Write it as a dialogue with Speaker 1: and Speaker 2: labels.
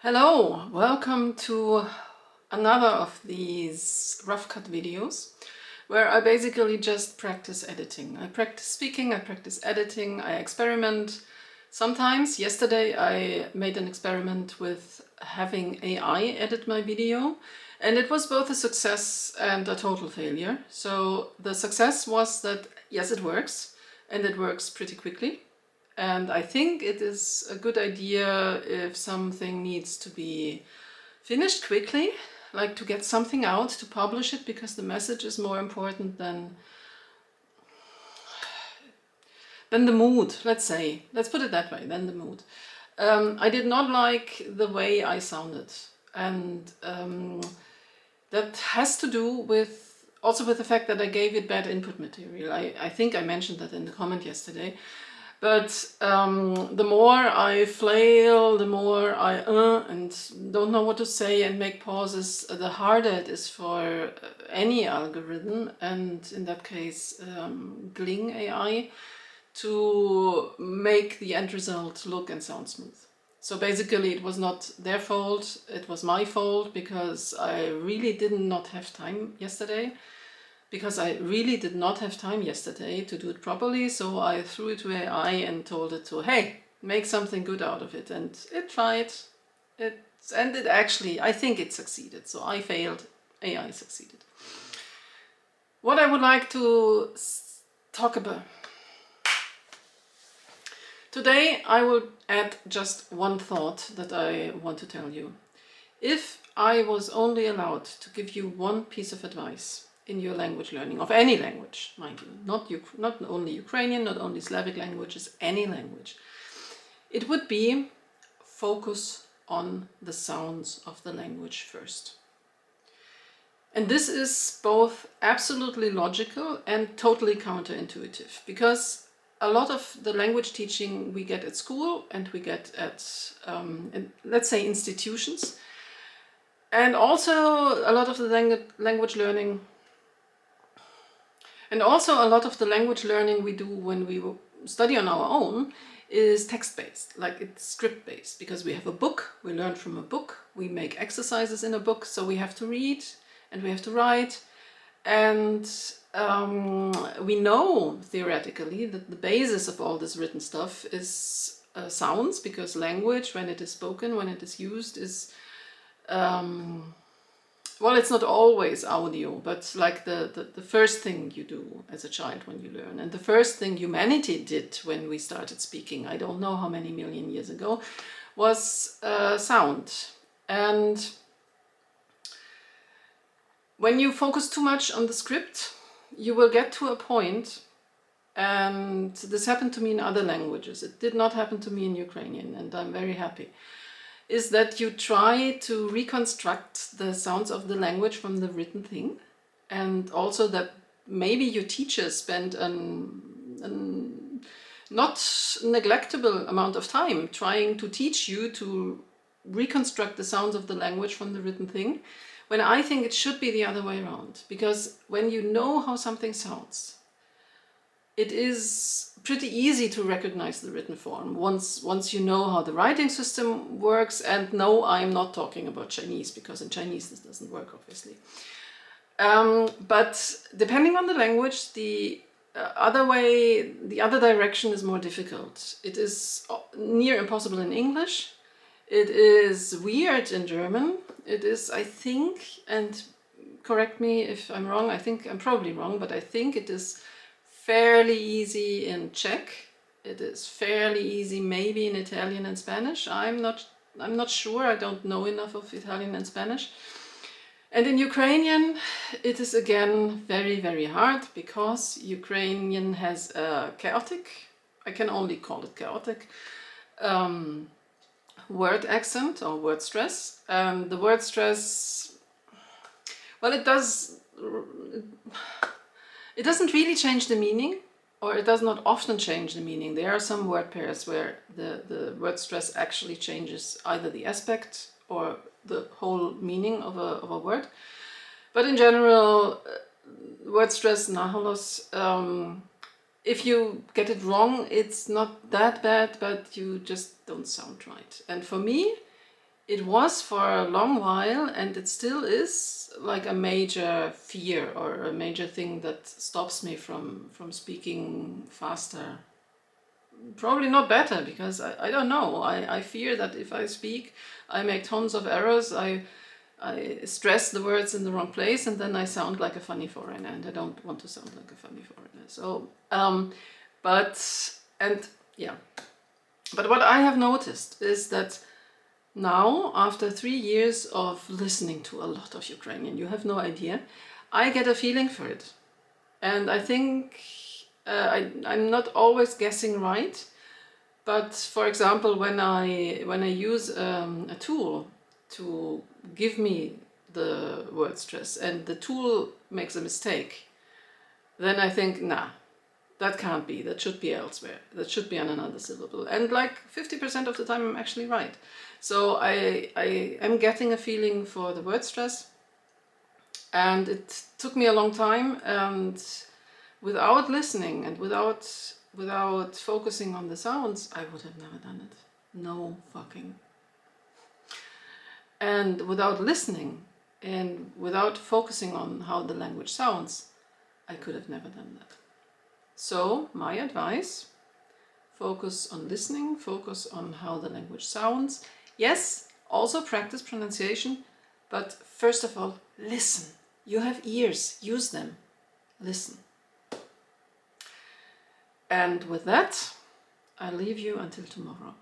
Speaker 1: Hello, welcome to another of these rough cut videos where I basically just practice editing. I practice speaking, I practice editing, I experiment. Sometimes, yesterday I made an experiment with having AI edit my video, and it was both a success and a total failure. So the success was that yes, it works, and it works pretty quickly. And I think it is a good idea if something needs to be finished quickly, like to get something out, to publish it, because the message is more important than the mood, let's say. Let's put it that way, than the mood. I did not like the way I sounded. And that has to do with also with the fact that I gave it bad input material. I think I mentioned that in the comment yesterday. But the more I flail, the more I and don't know what to say and make pauses, the harder it is for any algorithm, and in that case Gling AI, to make the end result look and sound smooth. So basically it was not their fault, it was my fault, because I really did not have time yesterday. Because I really did not have time yesterday to do it properly, so I threw it to AI and told it to, hey, make something good out of it. And it tried. And it actually, I think it succeeded. So I failed, AI succeeded. What I would like to talk about today, I will add just one thought that I want to tell you. If I was only allowed to give you one piece of advice in your language learning, of any language, mind you, not only Ukrainian, not only Slavic languages, any language, it would be focus on the sounds of the language first. And this is both absolutely logical and totally counterintuitive, because a lot of the language teaching we get at school and we get at, let's say, institutions, and also a lot of the language learning, we do when we study on our own is text-based, like it's script-based, because we have a book, we learn from a book, we make exercises in a book, so we have to read and we have to write, and we know theoretically that the basis of all this written stuff is sounds, because language, when it is spoken, when it is used, is well, it's not always audio, but like the first thing you do as a child when you learn, and the first thing humanity did when we started speaking, I don't know how many million years ago, was sound. And when you focus too much on the script, you will get to a point, and this happened to me in other languages. It did not happen to me in Ukrainian, and I'm very happy, is that you try to reconstruct the sounds of the language from the written thing, and also that maybe your teacher spent an not neglectable amount of time trying to teach you to reconstruct the sounds of the language from the written thing, when I think it should be the other way around. Because when you know how something sounds, it is pretty easy to recognize the written form once you know how the writing system works. And no, I'm not talking about Chinese, because in Chinese this doesn't work, obviously. But depending on the language, the other direction is more difficult. It is near impossible in English. It is weird in German. It is, I think, and correct me if I'm wrong, I think I'm probably wrong, but I think it is fairly easy in Czech. It is fairly easy maybe in Italian and Spanish. I'm not sure, I don't know enough of Italian and Spanish. And in Ukrainian it is again very, very hard, because Ukrainian has a chaotic, I can only call it chaotic, word accent or word stress. The word stress, well, it doesn't really change the meaning, or it does not often change the meaning. There are some word pairs where the word stress actually changes either the aspect or the whole meaning of a word. But in general, word stress, naholos, if you get it wrong, it's not that bad, but you just don't sound right. And for me, it was for a long while, and it still is like a major fear or a major thing that stops me from speaking faster. Probably not better, because I don't know. I fear that if I speak, I make tons of errors. I stress the words in the wrong place, and then I sound like a funny foreigner, and I don't want to sound like a funny foreigner. So, yeah. But what I have noticed is that now, after 3 years of listening to a lot of Ukrainian, you have no idea, I get a feeling for it. And I think I'm not always guessing right. But for example, when I use a tool to give me the word stress and the tool makes a mistake, then I think, nah, that can't be, that should be elsewhere, that should be on another syllable. And like 50% of the time I'm actually right. So I am getting a feeling for the word stress, and it took me a long time, and without listening and without focusing on the sounds, I would have never done it. No fucking. And without listening and without focusing on how the language sounds, I could have never done that. So my advice, focus on listening, focus on how the language sounds. Yes, also practice pronunciation, but first of all, listen. You have ears, use them. Listen. And with that, I leave you until tomorrow.